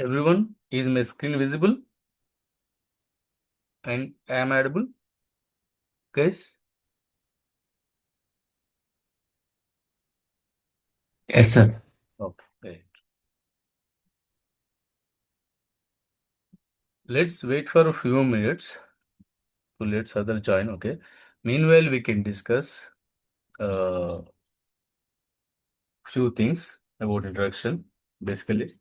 Everyone, is my screen visible and I am audible, guys? Yes, sir. Okay, great. Let's wait for a few minutes to let other join. Okay. Meanwhile, we can discuss uh, few things about introduction. Basically,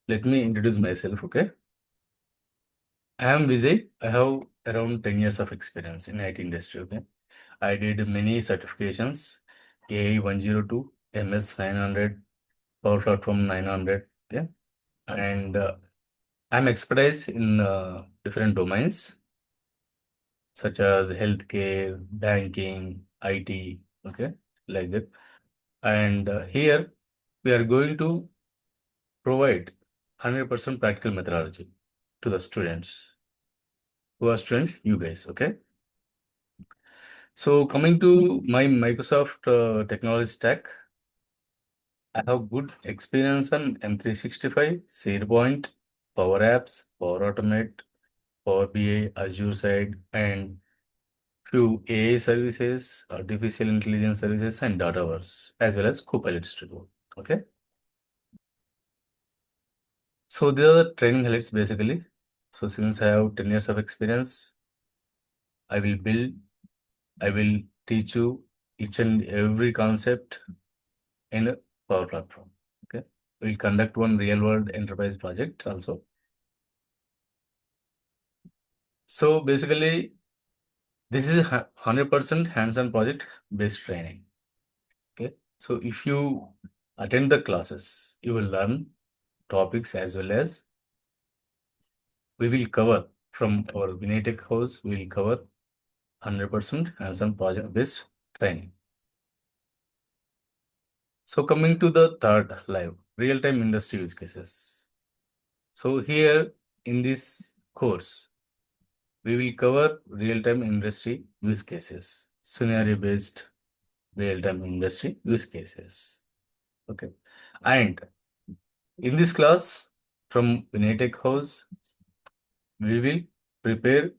let me introduce myself. Okay. I am Vijay. I have around 10 years of experience in IT industry. Okay. I did many certifications: AI 102, MS 900, Power Platform 900. Yeah. And I'm expertise in different domains such as healthcare, banking, IT, okay, like that. And here we are going to provide 100% practical methodology to the students. Who are students? You guys, okay? So coming to my Microsoft technology stack, I have good experience on M365, SharePoint, Power Apps, Power Automate, Power BI, Azure side, and few AI services, artificial intelligence services, and Dataverse, as well as Copilot Studio. Okay. So these are the training highlights basically. So since I have 10 years of experience, I will build, I will teach you each and every concept in a Power Platform. Okay. We'll conduct one real world enterprise project also. So basically, this is a 100% hands-on project based training. Okay. So if you attend the classes, you will learn topics as well as we will cover from our Vinaytech house, we will cover 100% hands-on project-based training. So coming to the third live, real-time industry use cases. So here in this course, we will cover real-time industry use cases, scenario-based real-time industry use cases. Okay. And in this class from Vinaytech house, we will prepare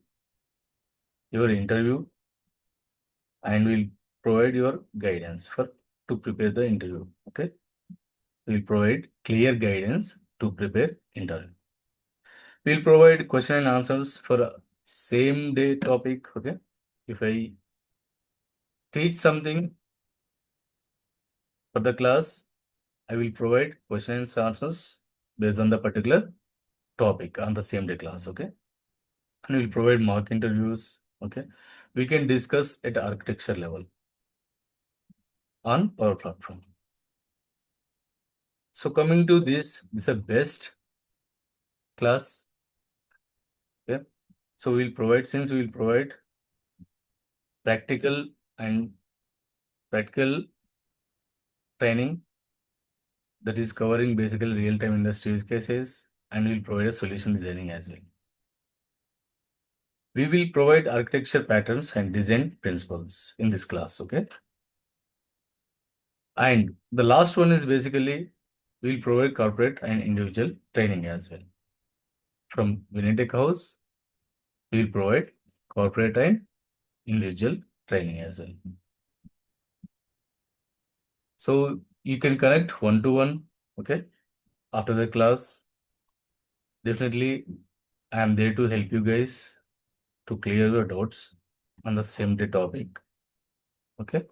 your interview and will provide your guidance for to prepare the interview. Okay. We'll provide clear guidance to prepare interview. We'll provide question and answers for a same day topic. Okay. If I teach something for the class, I will provide question and answers based on the particular topic on the same day class. Okay. And we'll provide mock interviews. Okay. We can discuss at architecture level on our platform. So coming to this is a best class. Okay. So we'll provide, since we'll provide practical and practical training that is covering basically real-time industry use cases, and we'll provide a solution designing as well. We will provide architecture patterns and design principles in this class, okay? And the last one is basically we'll provide corporate and individual training as well. From Vinitech House, we'll provide corporate and individual training as well. So you can connect one-to-one, okay? After the class, definitely I am there to help you guys to clear your doubts on the same day topic. Okay.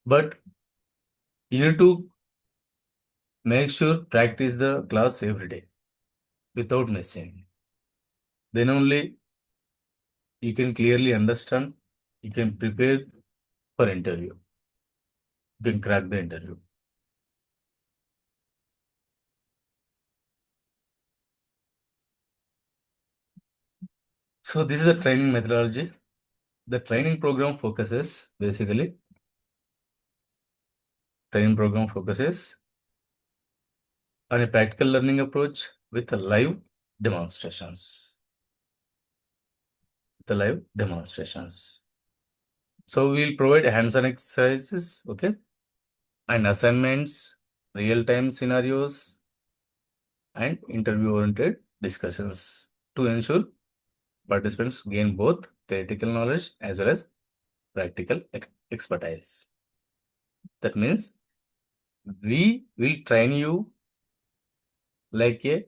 But you need to make sure practice the class every day without missing. Then only you can clearly understand, you can prepare for interview. You can crack the interview. So this is a training methodology. The training program focuses basically training program focuses on a practical learning approach with a live demonstrations. The live demonstrations. So we'll provide hands-on exercises, okay, and assignments, real-time scenarios, and interview-oriented discussions to ensure participants gain both theoretical knowledge as well as practical expertise. That means we will train you like a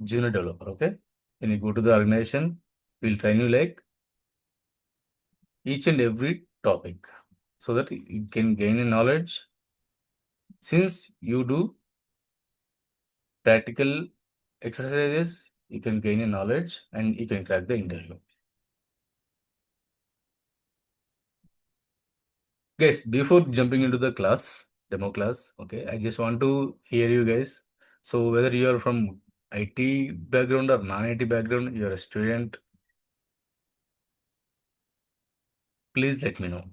junior developer, okay? When you go to the organization, we'll train you like each and every topic so that you can gain a knowledge. Since you do practical exercises, you can gain a knowledge and you can crack the interview. Guys, before jumping into the class, demo class, okay, I just want to hear you guys. So whether you are from IT background or non-IT background, you're a student, please let me know,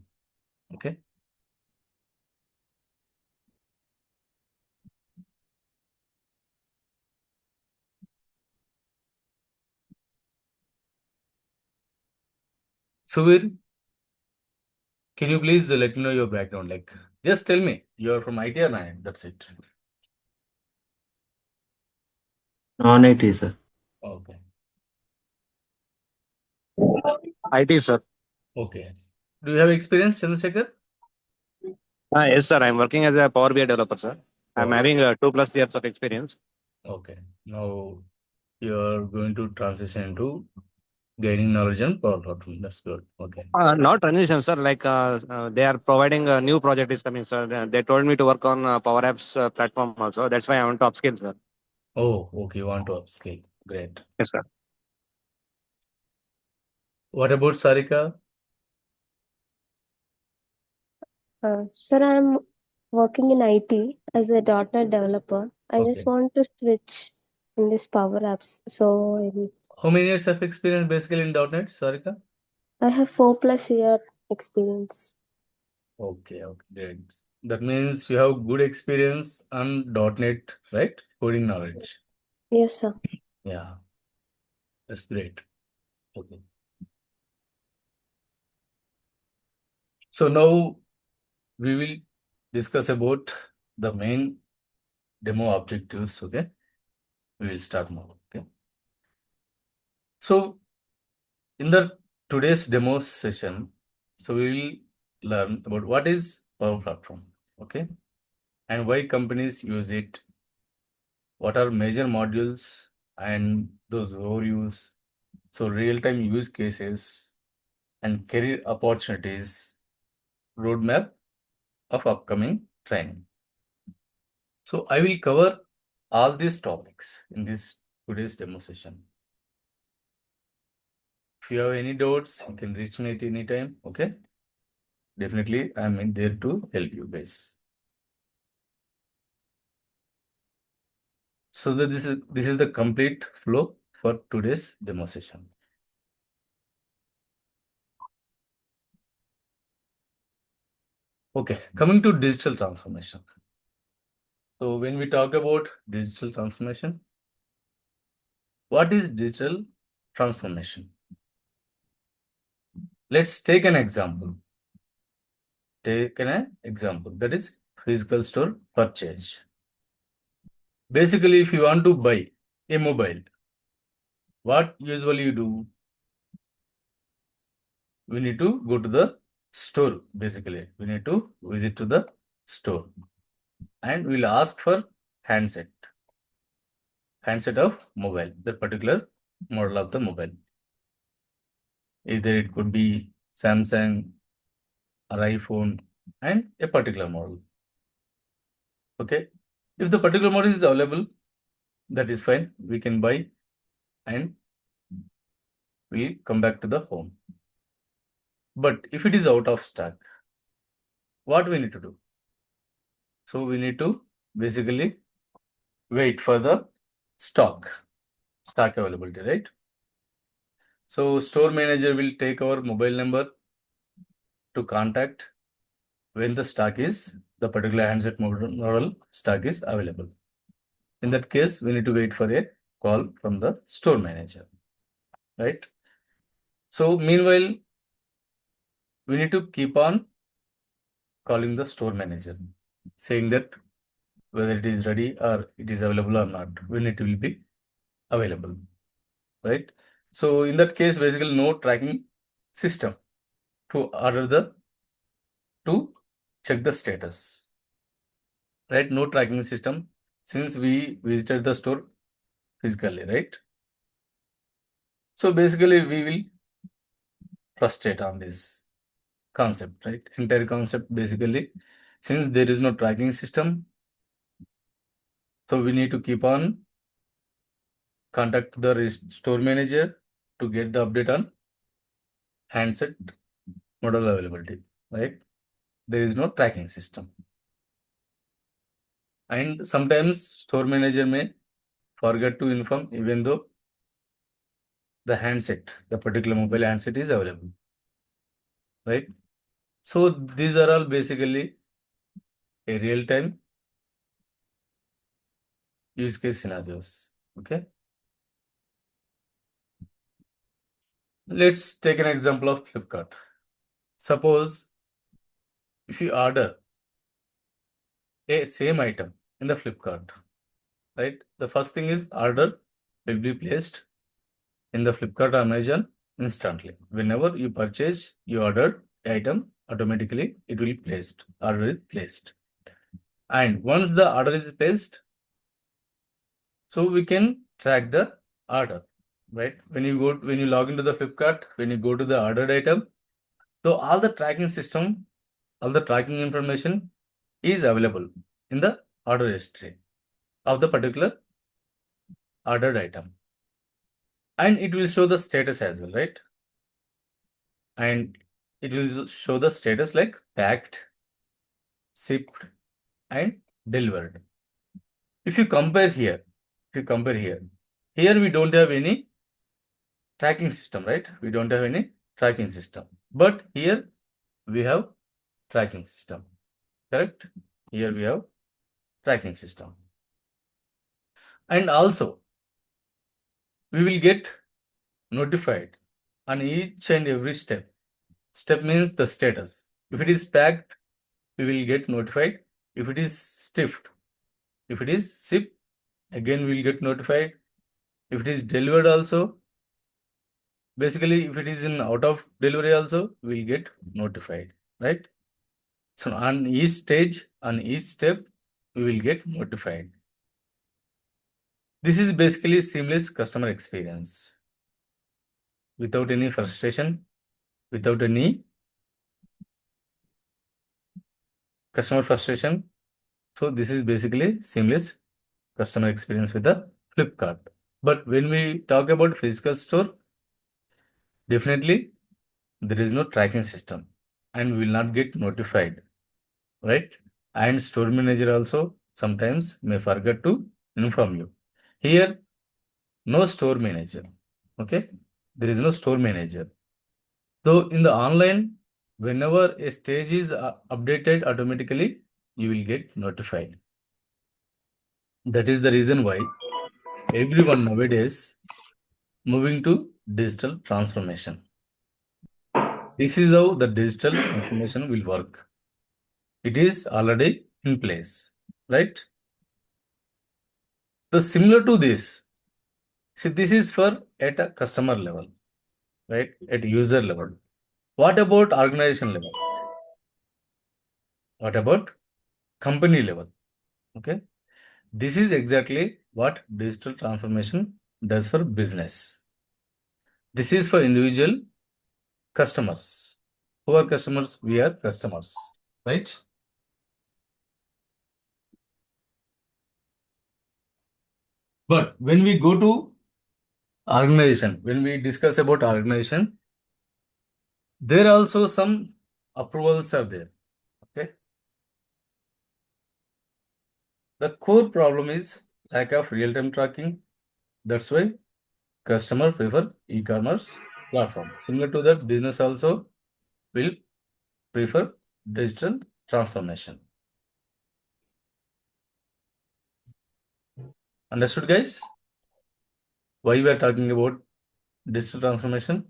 okay? Suvir, can you please let me know your background? Like, just tell me you're from IT or non-IT, that's it. Non-IT, sir. Okay, IT, sir. okay. Do you have experience, Chandrasekhar? Yes, sir. I'm working as a Power BI developer, sir. I'm Oh, having 2+ years of experience. okay. Now you're going to transition into gaining knowledge and power platform. That's good. Okay. Not transition, sir. Like they are providing a new project is coming, sir. They told me to work on Power Apps platform also. That's why I want to upskill, sir. Oh, okay. You want to upscale. Great. Yes, sir. What about Sarika? Sir, I'm working in IT as a .NET developer. I just Okay. want to switch in this Power Apps. So How many years of experience basically in .NET, Sarika? I have 4+ year experience. Okay, okay, great. That means you have good experience on .NET, right? Coding knowledge. Yes, sir. Yeah, that's great. Okay. So now we will discuss about the main demo objectives. Okay. We will start now. Okay. So in the today's demo session, so we will learn about what is Power Platform, okay, and why companies use it, what are major modules and those overviews, so real-time use cases and career opportunities, roadmap of upcoming training. So I will cover all these topics in this today's demo session. If you have any doubts, you can reach me at any time, okay? Definitely, I'm in there to help you guys. So that this is the complete flow for today's demo session. Okay, coming to digital transformation. So when we talk about digital transformation, what is digital transformation? Let's take an example. Take an example, that is physical store purchase. Basically, if you want to buy a mobile, what usually you do? We need to go to the store. Basically, we need to visit to the store and we'll ask for handset of mobile, the particular model of the mobile. Either it could be Samsung or iPhone and a particular model. Okay. If the particular model is available, that is fine. We can buy and we come back to the home. But if it is out of stock, what we need to do? So we need to basically wait for the stock availability, right? So store manager will take our mobile number to contact when the particular handset model stock is available. In that case, we need to wait for a call from the store manager, right? So meanwhile, we need to keep on calling the store manager, saying that whether it is ready or it is available or not, when it will be available, right? So in that case, basically no tracking system to to check the status, right? No tracking system since we visited the store physically, right? So basically we will frustrate on this concept, right? Entire concept basically, since there is no tracking system, so we need to keep on contact the store manager to get the update on handset model availability, right? There is no tracking system. And sometimes store manager may forget to inform even though the handset, the particular mobile handset is available, right? So these are all basically a real-time use case scenarios, okay? Let's take an example of Flipkart. Suppose if you order a same item in the Flipkart, right? The first thing is order will be placed in the Flipkart or Amazon instantly. Whenever you purchase, you order item, automatically it will be placed. Order is placed. And once the order is placed, so we can track the order, right? When you log into the Flipkart, when you go to the ordered item, so all the tracking system, all the tracking information is available in the order history of the particular ordered item. And it will show the status as well, right? And it will show the status like packed, shipped, and delivered. If you compare here, here we don't have any tracking system, right? We don't have any tracking system. But here we have tracking system, correct? Here we have tracking system. And also, we will get notified on each and every step. Step means the status. If it is packed, we will get notified. If it is stiffed, if it is shipped, again we will get notified. If it is delivered also, basically if it is in out of delivery also, we will get notified, right? So on each stage, on each step, we will get notified. This is basically seamless customer experience without any frustration, without any customer frustration. So this is basically seamless customer experience with the Flipkart. But when we talk about physical store, definitely there is no tracking system and we will not get notified, right? And store manager also sometimes may forget to inform you. Here, no store manager, okay? There is no store manager. So in the online, whenever a stage is updated automatically, you will get notified. That is the reason why everyone nowadays moving to digital transformation. This is how the digital transformation will work. It is already in place, right? The similar to this, see, this is for at a customer level, right? At user level. What about organization level? What about company level? Okay. This is exactly what digital transformation does for business. This is for individual customers. Who are customers? We are customers, right? But when we go to organization, when we discuss about organization, there also some approvals are there. Okay. The core problem is lack of real-time tracking. That's why customer prefer e-commerce platform. Similar to that, business also will prefer digital transformation. Understood, guys? Why we are talking about digital transformation?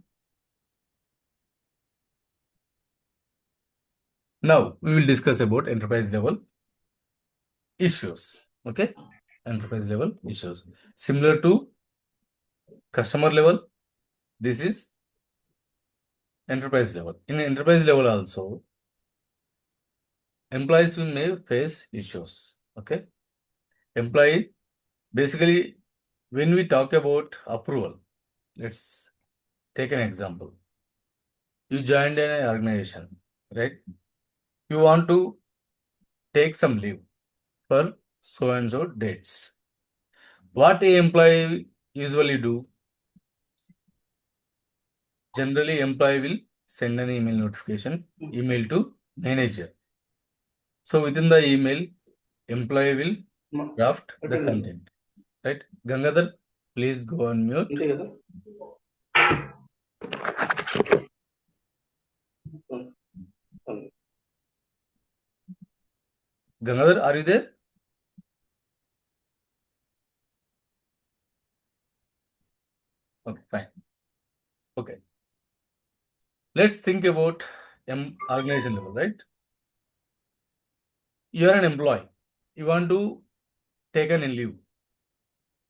Now we will discuss about enterprise level. issues. Okay, enterprise level issues. Similar to customer level, this is enterprise level. In enterprise level also, employees will may face issues. Okay, employee basically when we talk about approval, let's take an example. You joined an organization, right? You want to take some leave for so and so dates. What a employee usually do? Generally, employee will send an email notification, email to manager. So within the email, employee will draft the content, right? Gangadhar, please go on mute. Gangadhar, are you there? Okay, fine. Okay. Let's think about organization level, right? You are an employee. You want to take an leave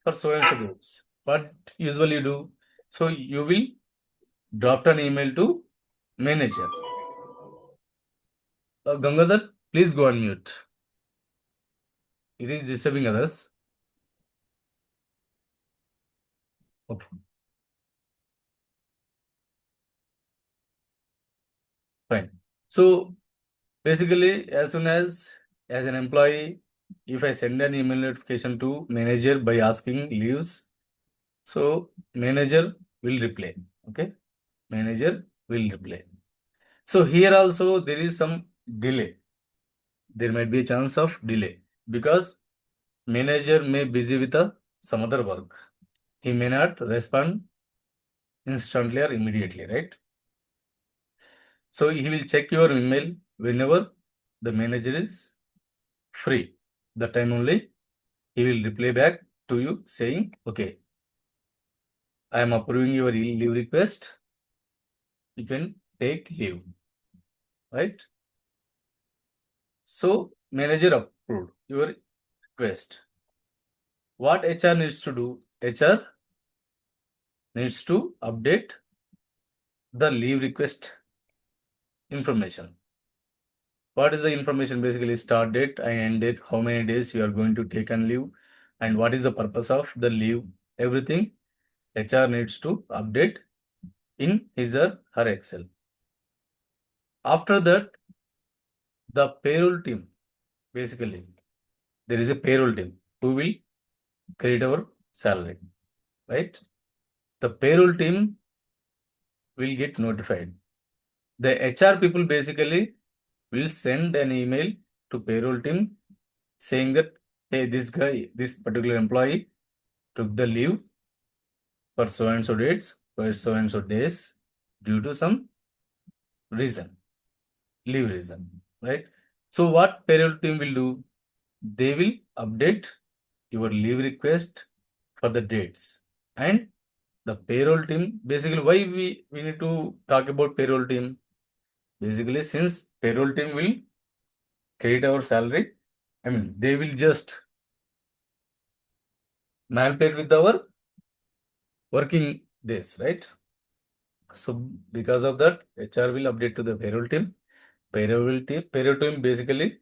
for so and so dates. What usually you do? So you will draft an email to manager. Gangadhar, please go on mute. It is disturbing others. Okay. Fine. So basically, as soon as an employee, if I send an email notification to manager by asking leaves, so manager will reply. Okay. Manager will reply. So here also there is some delay. There might be a chance of delay because manager may busy with some other work. He may not respond instantly or immediately, right? So he will check your email whenever the manager is free. That time only he will reply back to you saying, okay, I am approving your leave request. You can take leave, right? So manager approved your request. What HR needs to do? HR needs to update the leave request information. What is the information? Basically, start date and end date, how many days you are going to take on leave, and what is the purpose of the leave. Everything HR needs to update in his or her Excel. After that, the payroll team, basically, there is a payroll team who will create our salary, right? The payroll team will get notified. The HR people basically will send an email to payroll team saying that, hey, this guy, this particular employee took the leave for so and so dates, for so and so days due to some reason, leave reason, right? So what payroll team will do? They will update your leave request for the dates. And the payroll team, basically why we need to talk about payroll team? Basically, since payroll team will create our salary, I mean, they will just manipulate with our working days, right? So because of that, HR will update to the payroll team. Payroll team basically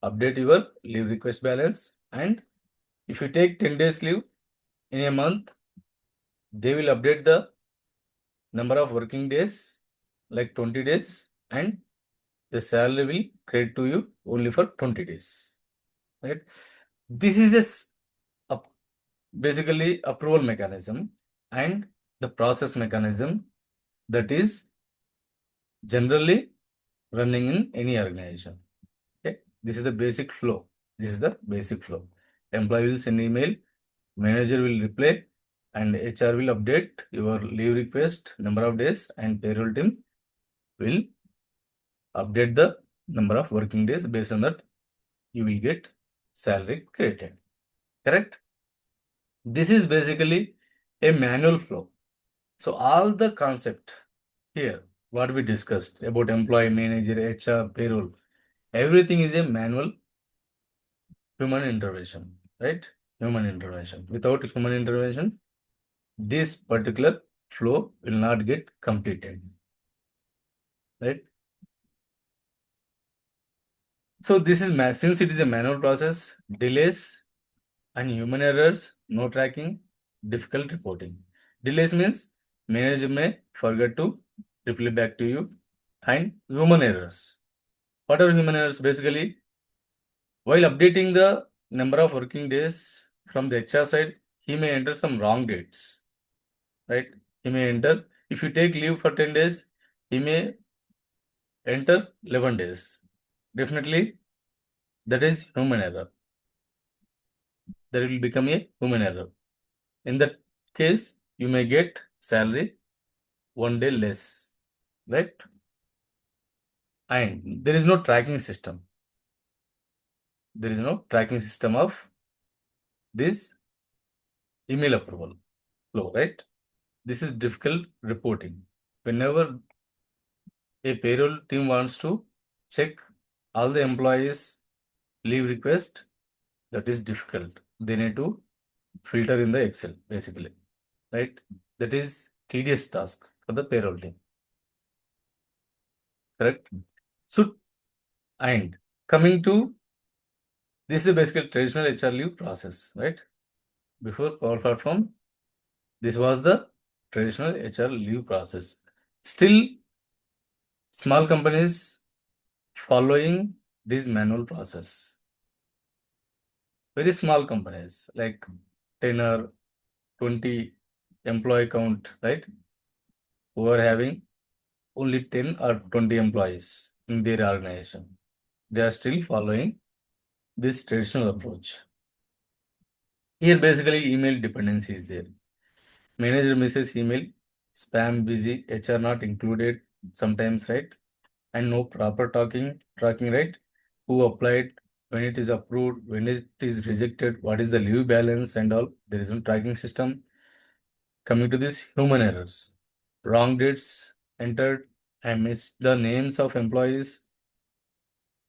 update your leave request balance. And if you take 10 days leave in a month, they will update the number of working days like 20 days, and the salary will credit to you only for 20 days, right? This is basically approval mechanism and the process mechanism that is generally running in any organization. Okay, this is the basic flow. This is the basic flow. Employee will send email, manager will reply, and HR will update your leave request, number of days, and payroll team will update the number of working days. Based on that, you will get salary credited. Correct? This is basically a manual flow. So all the concept here, what we discussed about employee, manager, HR, payroll, everything is a manual human intervention, right? Human intervention. Without human intervention, this particular flow will not get completed, right? So this is since it is a manual process, delays and human errors, no tracking, difficult reporting. Delays means manager may forget to reply back to you, and human errors. What are human errors? Basically, while updating the number of working days from the HR side, he may enter some wrong dates, right? He may enter, if you take leave for 10 days, he may enter 11 days. Definitely, that is human error. That will become a human error. In that case, you may get salary 1 day less, right? And there is no tracking system. There is no tracking system of this email approval flow, right? This is difficult reporting. Whenever a payroll team wants to check all the employees' leave request, that is difficult. They need to filter in the Excel, basically, right? That is tedious task for the payroll team, correct? So, and coming to this is basically traditional HR leave process, right? Before Power Platform, this was the traditional HR leave process. Still, small companies following this manual process. Very small companies like 10 or 20 employee count, right? Who are having only 10 or 20 employees in their organization. They are still following this traditional approach. Here, basically, email dependency is there. Manager misses email, spam busy, HR not included sometimes, right? And no proper tracking, right? Who applied, when it is approved, when it is rejected, what is the leave balance and all. There is no tracking system. Coming to this human errors, wrong dates entered, I missed the names of employees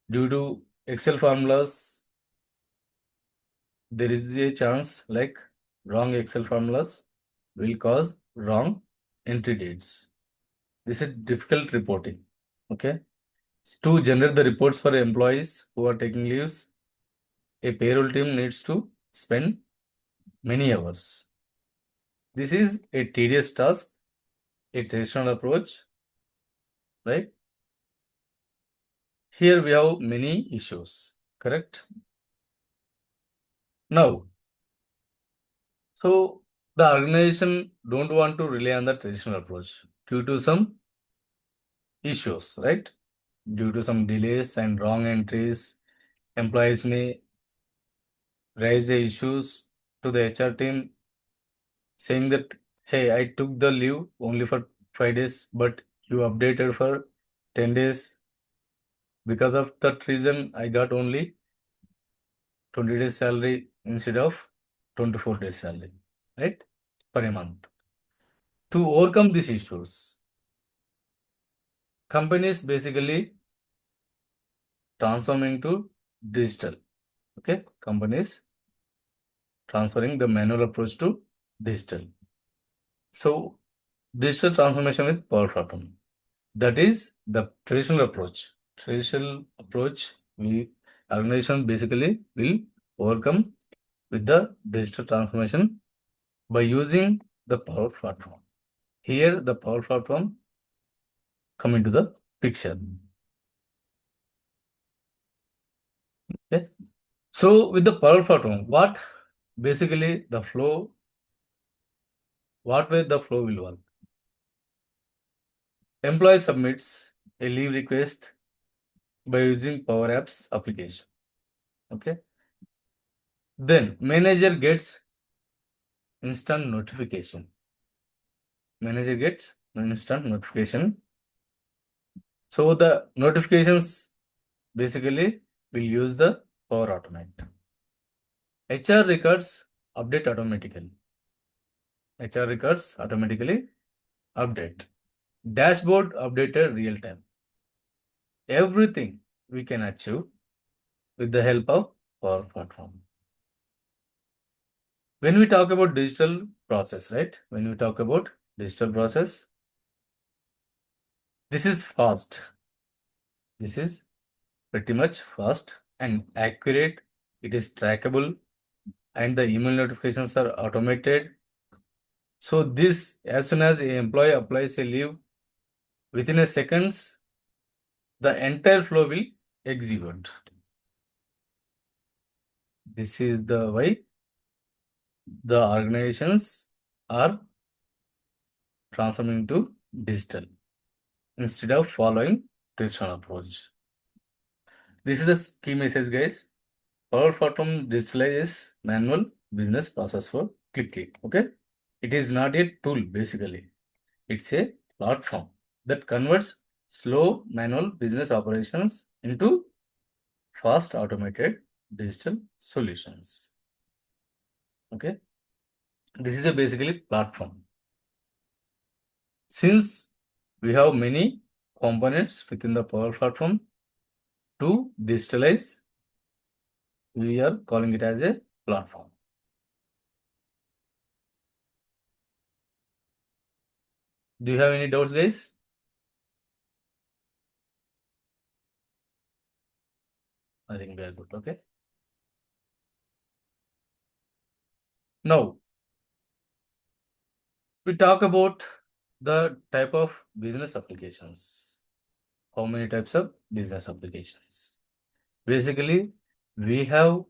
due to Excel formulas. There is a chance like wrong Excel formulas will cause wrong entry dates. This is difficult reporting. Okay. To generate the reports for employees who are taking leaves, a payroll team needs to spend many hours. This is a tedious task, a traditional approach, right? Here we have many issues, correct? Now, so the organization don't want to rely on the traditional approach due to some issues, right? Due to some delays and wrong entries, employees may raise the issues to the HR team saying that, hey, I took the leave only for 5 days, but you updated for 10 days. Because of that reason, I got only 20 days salary instead of 24 days salary, right? Per a month. To overcome these issues, companies basically transform into digital. Okay, companies transferring the manual approach to digital. So, digital transformation with Power Platform. That is the traditional approach. Traditional approach, we organization basically will overcome with the digital transformation by using the Power Platform. Here, the Power Platform come into the picture. Okay. So, with the Power Platform, what basically the flow, what way the flow will work? Employee submits a leave request by using Power Apps application. Okay. Then manager gets instant notification. Manager gets instant notification. So the notifications basically will use the Power Automate. HR records update automatically. HR records automatically update. Dashboard updated real time. Everything we can achieve with the help of Power Platform. When we talk about digital process, right? When we talk about digital process, this is fast. This is pretty much fast and accurate. It is trackable and the email notifications are automated. So this, as soon as an employee applies a leave, within a seconds, the entire flow will execute. This is the why the organizations are transforming to digital instead of following traditional approach. This is the key message, guys. Power Platform digitalizes manual business process for quickly. Okay, it is not a tool basically. It's a platform that converts slow manual business operations into fast automated digital solutions. Okay, this is a basically platform. Since we have many components within the Power Platform to digitalize, we are calling it as a platform. Do you have any doubts, guys? I think we are good. Okay. Now, we talk about the type of business applications. How many types of business applications? Basically, we have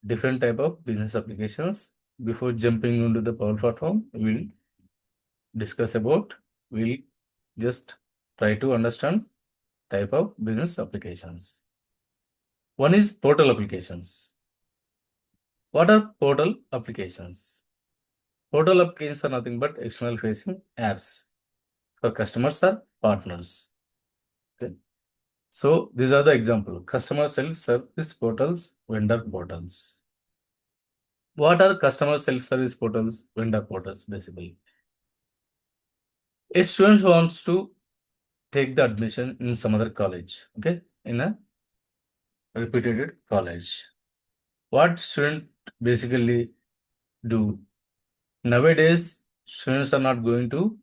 different type of business applications. Before jumping into the Power Platform, we'll discuss about, we'll just try to understand type of business applications. One is portal applications. What are portal applications? Portal applications are nothing but external facing apps for customers or partners. Okay. So these are the example: customer self-service portals, vendor portals. What are customer self-service portals, vendor portals basically? A student wants to take the admission in some other college, okay, in a reputed college. What student basically do? Nowadays, students are not going to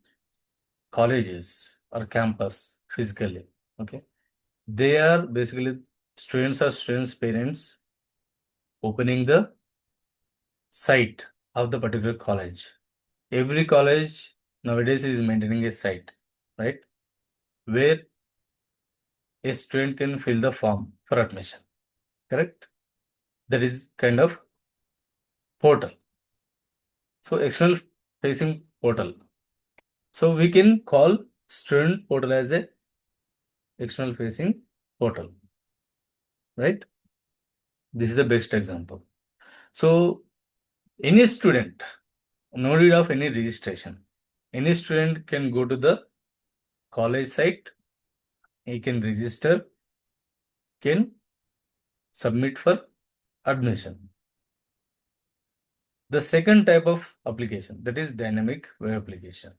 colleges or campus physically, okay. They are basically, students' parents opening the site of the particular college. Every college nowadays is maintaining a site, right, where a student can fill the form for admission, correct? That is kind of portal. So external facing portal. So we can call student portal as a external facing portal, right? This is the best example. So any student, no need of any registration. Any student can go to the college site, he can register, can submit for admission. The second type of application, that is dynamic web application.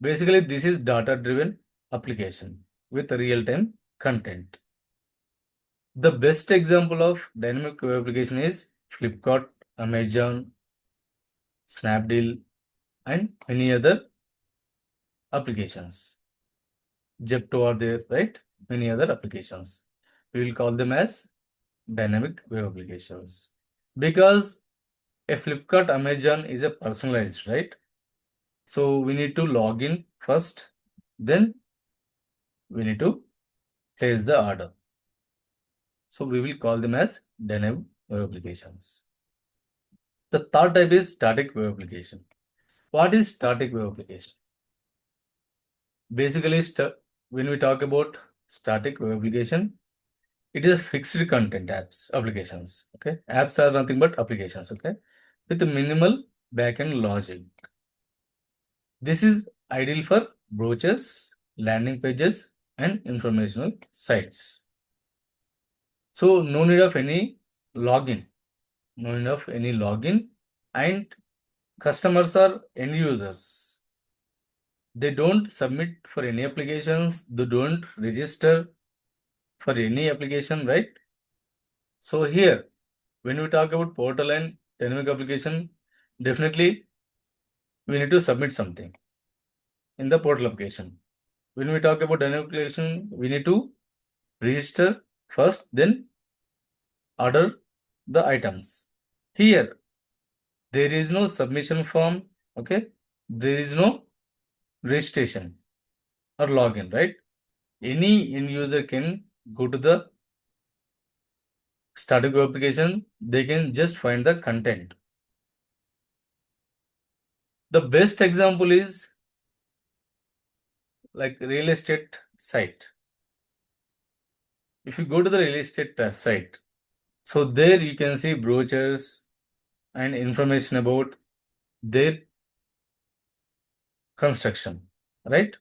Basically, this is data-driven application with real-time content. The best example of dynamic web application is Flipkart, Amazon, Snapdeal, and many other applications. Zepto are there, right? Many other applications. We will call them as dynamic web applications because a Flipkart, Amazon is a personalized, right? So we need to log in first, then we need to place the order. So we will call them as dynamic web applications. The third type is static web application. What is static web application? Basically, when we talk about static web application, it is a fixed content applications. Okay, apps are nothing but applications. Okay, with minimal backend logic. This is ideal for brochures, landing pages, and informational sites. So no need of any login. No need of any login, and customers are end users. They don't submit for any applications. They don't register for any application, right? So here, when we talk about portal and dynamic application, definitely we need to submit something in the portal application. When we talk about dynamic application, we need to register first, then order the items. Here, there is no submission form, okay? There is no registration or login, right? Any end user can go to the static web application, they can just find the content. The best example is like real estate site. If you go to the real estate site, so there you can see brochures and information about their construction, right?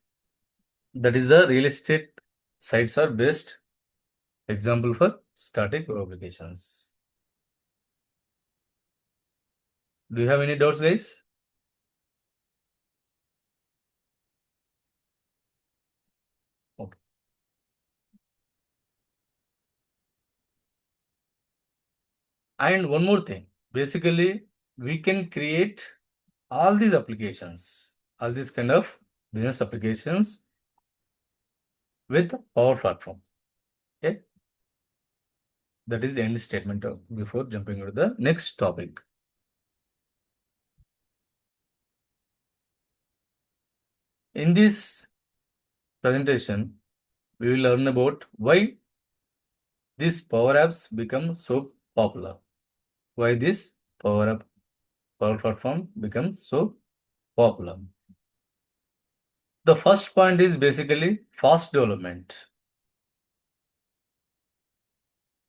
That is the real estate sites are best example for static web applications. Do you have any doubts, guys? Okay. And one more thing, basically we can create all these applications, all these kind of business applications with Power Platform. Okay, that is the end statement before jumping to the next topic. In this presentation, we will learn about why these Power Apps become so popular. Why this Power Platform becomes so popular. The first point is basically fast development.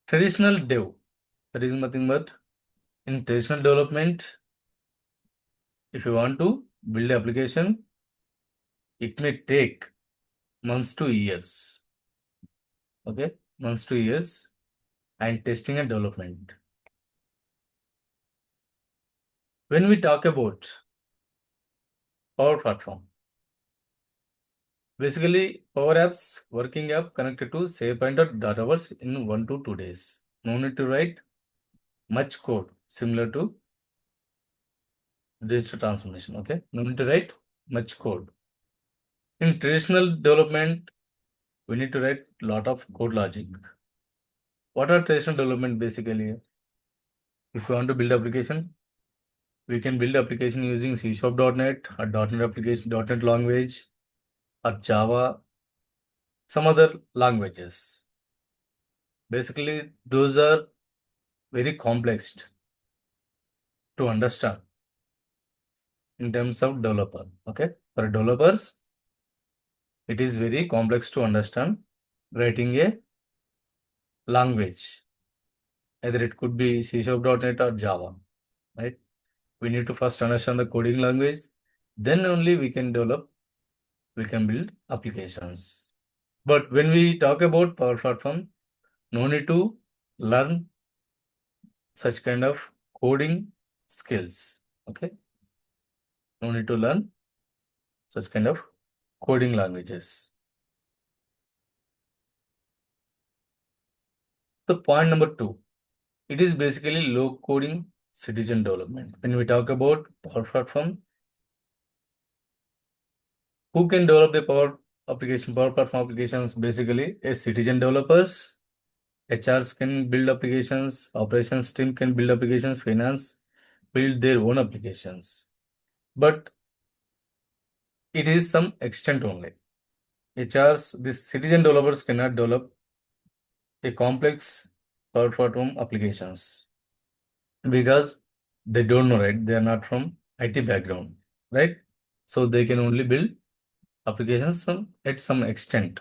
Traditional dev, that is nothing but in traditional development, if you want to build an application, it may take months to years. Okay, months to years, and testing and development. When we talk about Power Platform, basically Power Apps working app connected to SharePoint or Dataverse in 1 to 2 days. No need to write much code similar to digital transformation. Okay, no need to write much code. In traditional development, we need to write a lot of code logic. What are traditional development basically? If you want to build application, we can build application using C#.NET or .NET application, .NET language or Java, some other languages. Basically, those are very complex to understand in terms of developer. Okay, for developers, it is very complex to understand writing a language. Either it could be C#.NET or Java, right? We need to first understand the coding language, then only we can develop, we can build applications. But when we talk about Power Platform, no need to learn such kind of coding skills. Okay, no need to learn such kind of coding languages. The point number 2, it is basically low coding citizen development. When we talk about Power Platform, who can develop the Power Platform applications? Basically, a citizen developers, HRs can build applications, operations team can build applications, finance build their own applications. But it is some extent only. HRs, these citizen developers cannot develop a complex Power Platform applications because they don't know, right? They are not from IT background, right? So they can only build applications at some extent.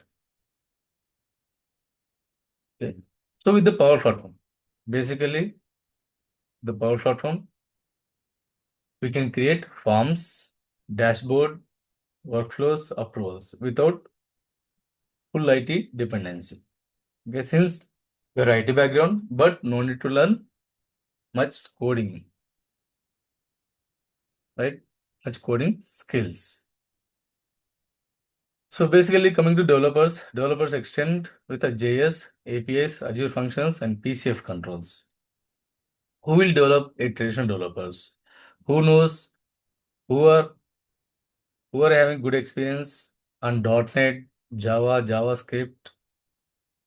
Okay. So with the Power Platform, basically the Power Platform, we can create forms, dashboard, workflows, approvals without full IT dependency. Okay, since your IT background, but no need to learn much coding, right? Much coding skills. So basically coming to developers extend with a JS, APIs, Azure functions, and PCF controls. Who will develop a traditional developers? Who knows who are having good experience on .NET, Java, JavaScript,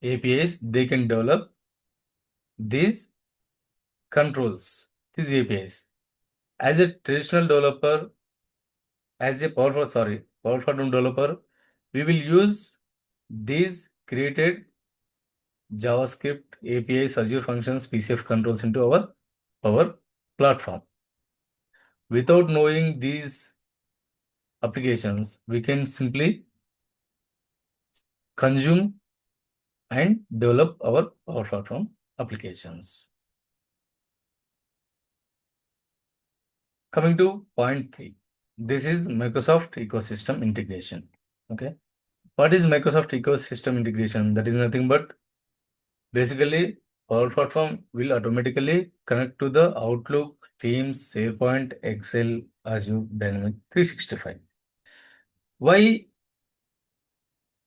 APIs, they can develop these controls, these APIs. As a traditional developer, as a Power Platform developer, we will use these created JavaScript, APIs, Azure functions, PCF controls into our Power Platform. Without knowing these applications, we can simply consume and develop our Power Platform applications. Coming to point 3, this is Microsoft ecosystem integration. Okay, what is Microsoft ecosystem integration? That is nothing but basically Power Platform will automatically connect to the Outlook, Teams, SharePoint, Excel, Azure, Dynamics 365. Why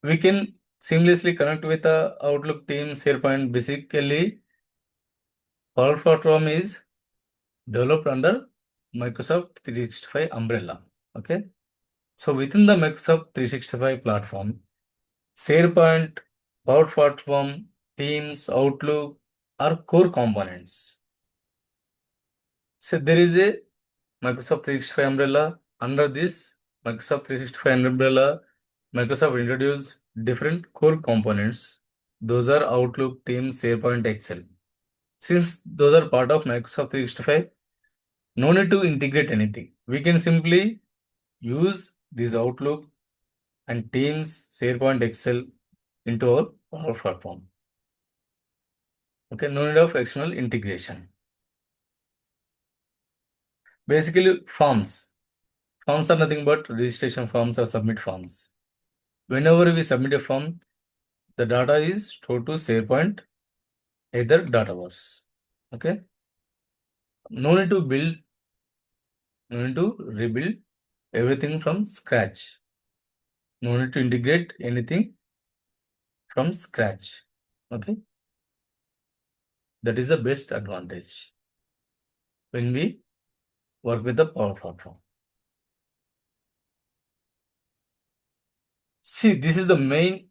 we can seamlessly connect with the Outlook, Teams, SharePoint? Basically, Power Platform is developed under Microsoft 365 umbrella. Okay, so within the Microsoft 365 platform, SharePoint, Power Platform, Teams, Outlook are core components. So there is a Microsoft 365 umbrella. Under this Microsoft 365 umbrella, Microsoft introduced different core components. Those are Outlook, Teams, SharePoint, Excel. Since those are part of Microsoft 365, no need to integrate anything. We can simply use this Outlook and Teams, SharePoint, Excel into our Power Platform. Okay, no need of external integration. Basically, forms. Forms are nothing but registration forms or submit forms. Whenever we submit a form, the data is stored to SharePoint, either Dataverse. Okay. No need to build, no need to rebuild everything from scratch. No need to integrate anything from scratch. Okay. That is the best advantage when we work with the Power Platform. See, this is the main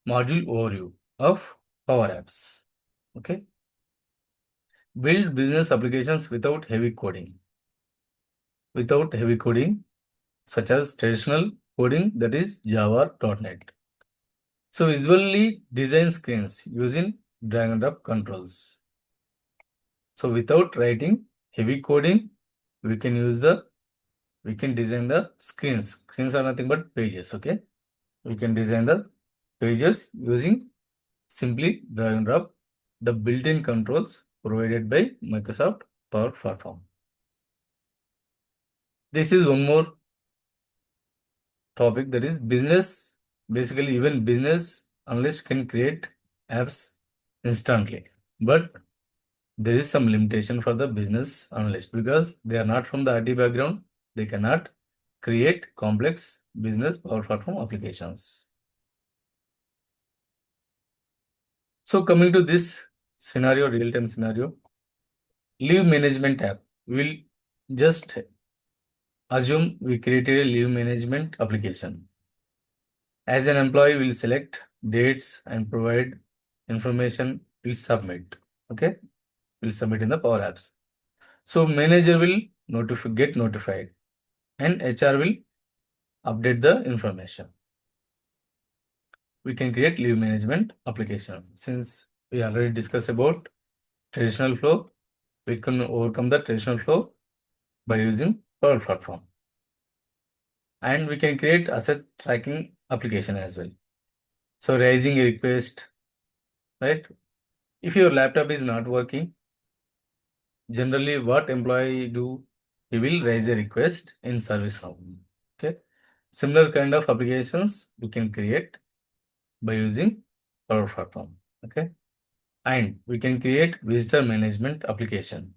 module overview of Power Apps. Okay. Build business applications without heavy coding. Without heavy coding, such as traditional coding, that is Java .NET. So visually design screens using drag and drop controls. So without writing heavy coding, we can design the screens. Screens are nothing but pages. Okay, we can design the pages using simply drag and drop the built-in controls provided by Microsoft Power Platform. This is one more topic, that is business. Basically, even business analysts can create apps instantly, but there is some limitation for the business analyst because they are not from the IT background. They cannot create complex business Power Platform applications. So coming to this scenario, real-time scenario, leave management app. We'll just assume we created a leave management application. As an employee, we'll select dates and provide information. We'll submit. Okay, we'll submit in the Power Apps. So manager will get notified, and HR will update the information. We can create leave management application. Since we already discussed about traditional flow, we can overcome the traditional flow by using Power Platform. And we can create asset tracking application as well. So raising a request, right? If your laptop is not working, generally what employee do, he will raise a request in ServiceNow. Okay, similar kind of applications we can create by using Power Platform. Okay, and we can create visitor management application.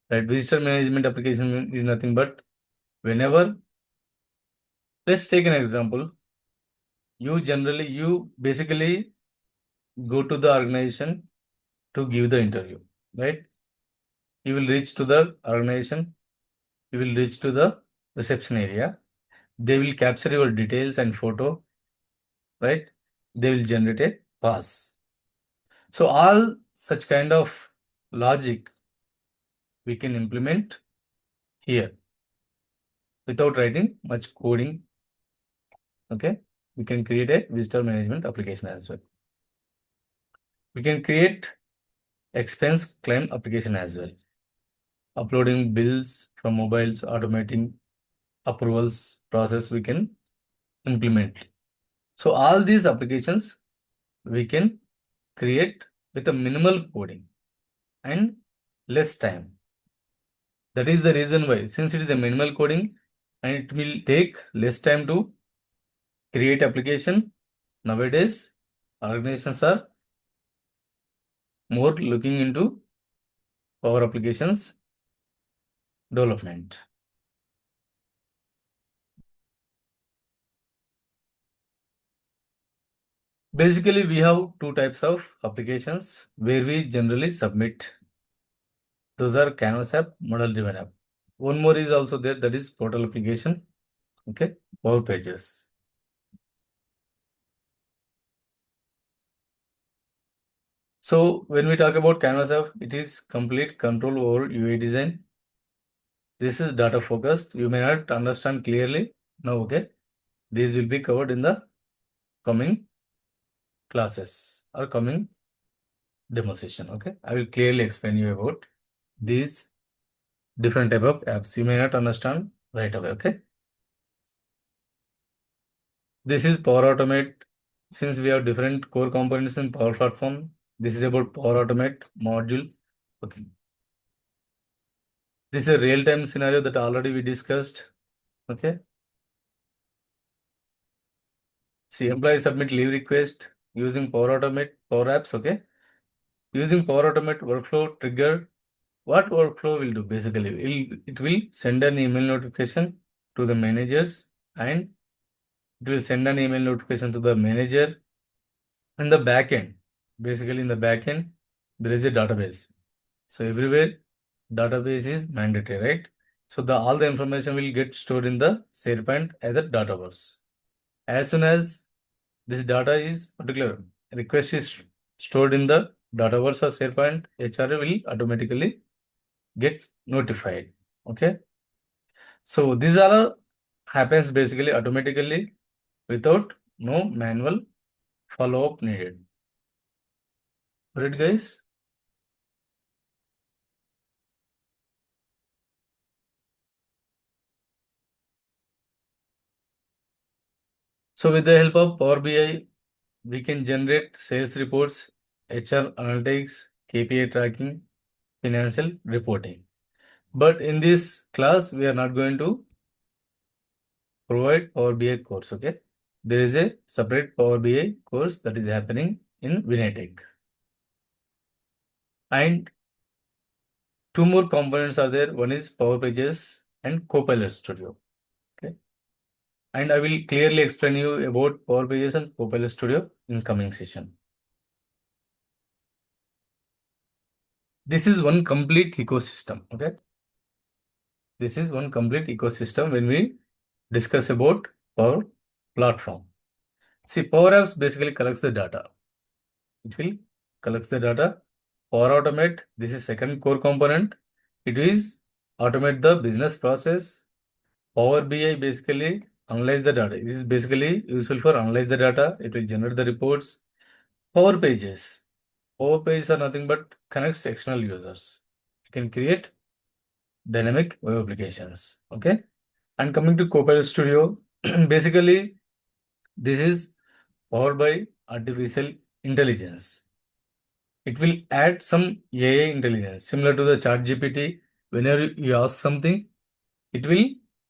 right? Visitor management application is nothing but whenever, let's take an example. You basically go to the organization to give the interview, right? You will reach to the organization, you will reach to the reception area. They will capture your details and photo, right? They will generate a pass. So all such kind of logic we can implement here without writing much coding. Okay, we can create a visitor management application as well. We can create expense claim application as well. Uploading bills from mobiles, automating approvals process we can implement. So all these applications we can create with a minimal coding and less time. That is the reason why, since it is a minimal coding and it will take less time to create application, nowadays organizations are more looking into Power Applications development. Basically, we have two types of applications where we generally submit. Those are Canvas app, model driven app. One more is also there, that is portal application. Okay, Power Pages. So when we talk about Canvas app, it is complete control over UI design. This is data focused. You may not understand clearly now. Okay, these will be covered in the coming classes or coming demo session. Okay, I will clearly explain you about these different type of apps. You may not understand right away. Okay, this is Power Automate. Since we have different core components in Power Platform, this is about Power Automate module. Okay, this is a real-time scenario that already we discussed. Okay, see, employee submit leave request using Power Automate, Power Apps. Okay, using Power Automate workflow trigger. What workflow will do basically? It will send an email notification to the managers, and it will send an email notification to the manager. In the backend, basically in the backend, there is a database. So everywhere database is mandatory, right? So all the information will get stored in the SharePoint as a Dataverse. As soon as this data is particular request is stored in the Dataverse or SharePoint, HR will automatically get notified. Okay. So these are happens basically automatically without no manual follow-up needed. Right, guys? So with the help of Power BI, we can generate sales reports, HR analytics, KPI tracking, financial reporting. But in this class, we are not going to provide Power BI course, okay? There is a separate Power BI course that is happening in Vinaytech. And two more components are there. One is Power Pages and Copilot Studio, okay? And I will clearly explain you about Power Pages and Copilot Studio in coming session. This is one complete ecosystem, okay? This is one complete ecosystem when we discuss about Power Platform. See, Power Apps basically collects the data. It will collect the data. Power Automate, this is second core component. It is automate the business process. Power BI basically analyze the data. This is basically useful for analyze the data. It will generate the reports. Power Pages. Power Pages are nothing but connects external users. You can create dynamic web applications. Okay. And coming to Copilot Studio, basically this is powered by artificial intelligence. It will add some AI intelligence similar to the chat GPT. Whenever you ask something, it will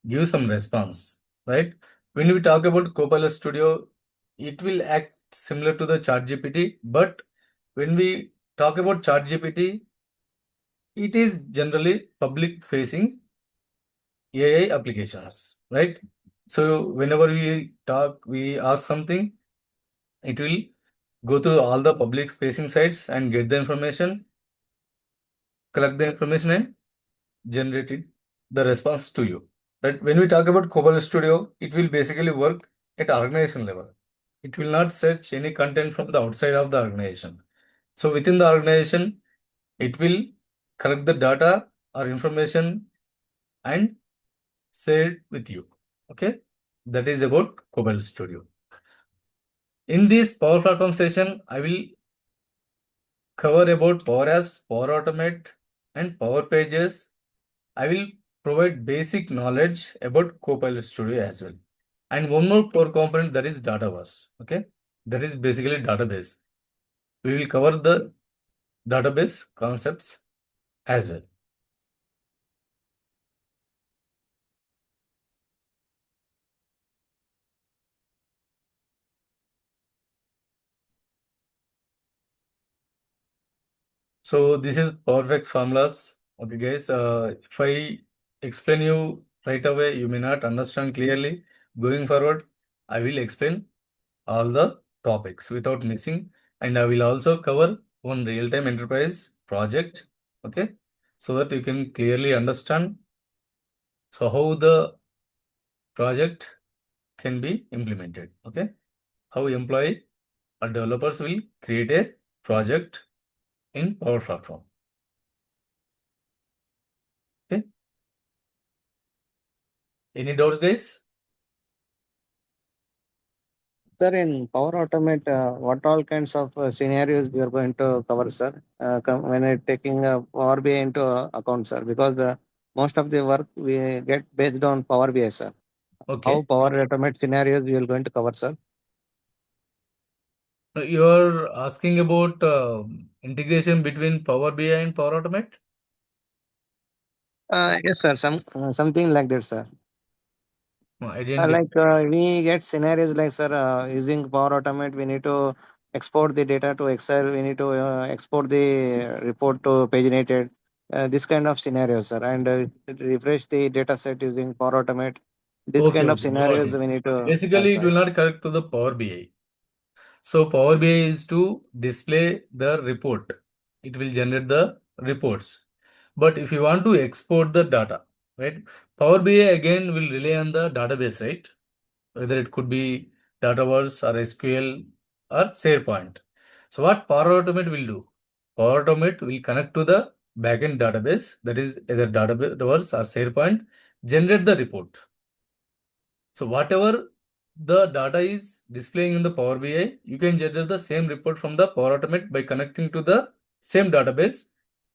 give some response, right? When we talk about Copilot Studio, it will act similar to the chat GPT, but when we talk about chat GPT, It is generally public facing AI applications, right? So whenever we talk, we ask something, it will go through all the public facing sites and get the information, collect the information and generate it, the response to you. Right? When we talk about Cobalt Studio, it will basically work at organization level. It will not search any content from the outside of the organization. So within the organization, it will collect the data or information and share it with you. Okay, that is about Cobalt Studio. In this Power Platform session, I will cover about Power Apps, Power Automate, and Power Pages. I will provide basic knowledge about Copilot Studio as well. And one more core component, that is Dataverse. Okay, that is basically database. We will cover the database concepts as well. So this is PowerFX formulas. Okay, guys. If I explain you right away, you may not understand clearly. Going forward, I will explain all the topics without missing, and I will also cover one real-time enterprise project. Okay, so that you can clearly understand. So how the project can be implemented. Okay, how employee or developers will create a project in Power Platform. Okay. Any doubts, guys? Sir, in Power Automate, what all kinds of scenarios we are going to cover, sir, when taking Power BI into account, sir? Because most of the work we get based on Power BI, sir. How Okay. Power Automate scenarios we are going to cover, sir? You're asking about integration between Power BI and Power Automate? Yes, sir. Something like that, sir. No, I didn't get. We get scenarios like, sir, using Power Automate, we need to export the data to Excel. We need to export the report to paginated. This kind of scenarios, sir, and refresh the data set using Power Automate. This Okay, kind of okay, got scenarios it. we need to have, Basically, it sir. will not connect to the Power BI. So Power BI is to display the report. It will generate the reports. But if you want to export the data, right? Power BI again will rely on the database, right? Whether it could be Dataverse or SQL or SharePoint. So what Power Automate will do? Power Automate will connect to the backend database, that is either Dataverse or SharePoint, generate the report. So whatever the data is displaying in the Power BI, you can generate the same report from the Power Automate by connecting to the same database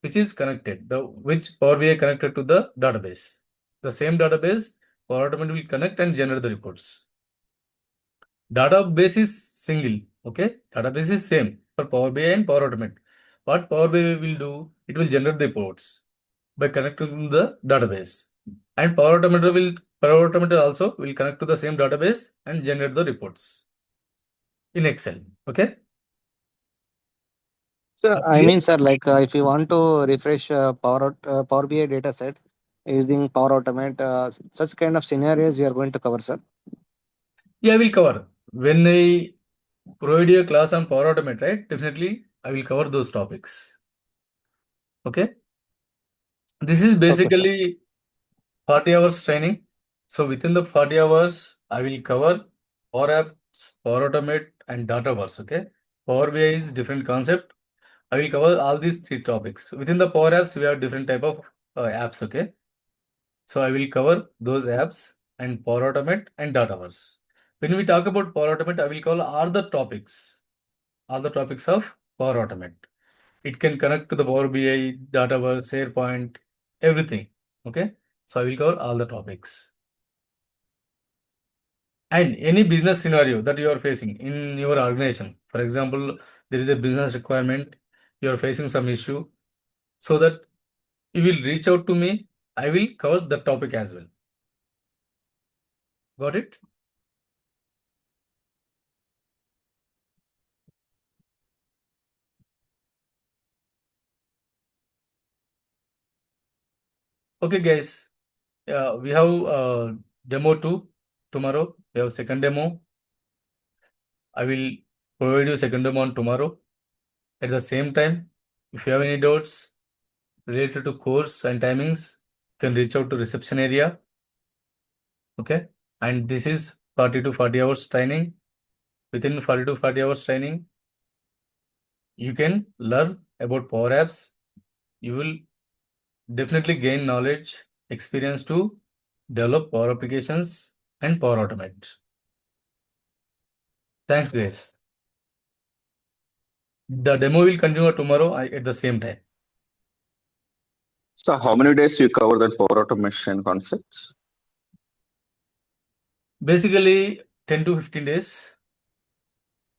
which is connected, the which Power BI connected to the database. The same database, Power Automate will connect and generate the reports. Database is single, okay? Database is same for Power BI and Power Automate. What Power BI will do, it will generate the reports by connecting to the database. And Power Automate also will connect to the same database and generate the reports in Excel. Okay? So I Clear? mean, sir, like if you want to refresh Power BI data set using Power Automate, such kind of scenarios you are going to cover, sir. Yeah, I will cover. When I provide a class on Power Automate, right? Definitely, I will cover those topics. Okay? This is Okay, sir. basically 40 hours training. So within the 40 hours, I will cover Power Apps, Power Automate, and Dataverse. Okay? Power BI is different concept. I will cover all these three topics. Within the Power Apps, we have different type of apps. Okay? So I will cover those apps and Power Automate and Dataverse. When we talk about Power Automate, I will cover all the topics of Power Automate. It can connect to the Power BI, Dataverse, SharePoint, everything. Okay? So I will cover all the topics. And any business scenario that you are facing in your organization, for example, there is a business requirement, you are facing some issue, so that you will reach out to me. I will cover the topic as well. Got it? Okay, guys. We have demo 2 tomorrow. We have second demo. I will provide you second demo on tomorrow. At the same time, if you have any doubts related to course and timings, you can reach out to reception area. Okay. And this is 40 to 40 hours training. Within 40 to 40 hours training, you can learn about Power Apps. You will definitely gain knowledge, experience to develop Power Applications and Power Automate. Thanks, guys. The demo will continue tomorrow at the same time. So how many days you cover that Power Automation concepts? Basically, 10 to 15 days.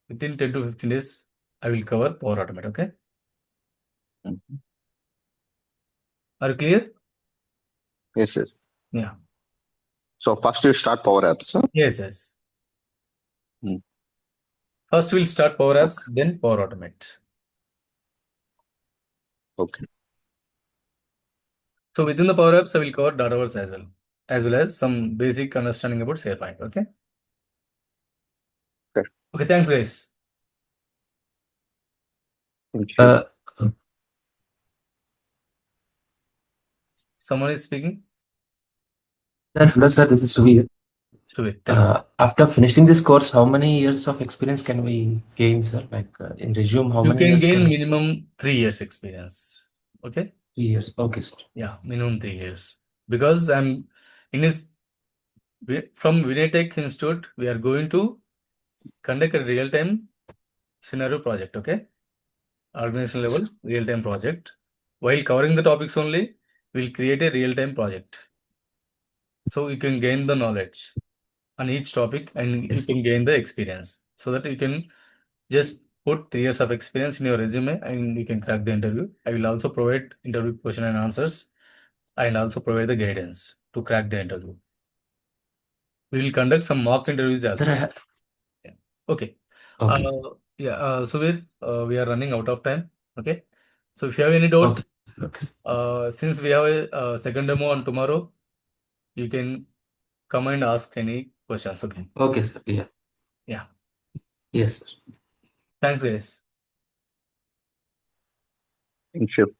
Within 10 to 15 days, I will cover Power Automate. Okay. Mhm. Are you clear? Yes, yes. Yeah. So first you start Power Apps, huh? Yes, yes. Hmm. First, we'll start Power Apps, Okay. then Power Automate. Okay. So within the Power Apps, I will cover Dataverse as well as some basic understanding about SharePoint. Okay. Okay. Okay. Thanks, guys. Thank you. Someone is speaking. Sir, hello, sir. This is Suvir. Sure. Tell me. After finishing this course, how many years of experience can we gain, sir? Like in resume, how You many can years gain can we? minimum 3 years experience. Okay. 3 years. Okay, sir. Yeah, minimum 3 years. Because I'm in this from Vinaytech Institute, we are going to conduct a real-time scenario project. Okay. Organization level real-time project. While covering the topics only, we'll create a real-time project. So you can gain the knowledge on each topic and you Yes. can gain the experience so that you can just put 3 years of experience in your resume and you can crack the interview. I will also provide interview question and answers and also provide the guidance to crack the interview. We will conduct some mock interviews as Sir, well. Yeah. Okay. okay. Suvir, we are running out of time. Okay. So if you have any doubts, Okay. Okay. since we have a second demo on tomorrow, you can come and ask any questions. Okay. Okay, sir. Yeah. Yeah. Yes, sir. Thanks, guys. Thank you.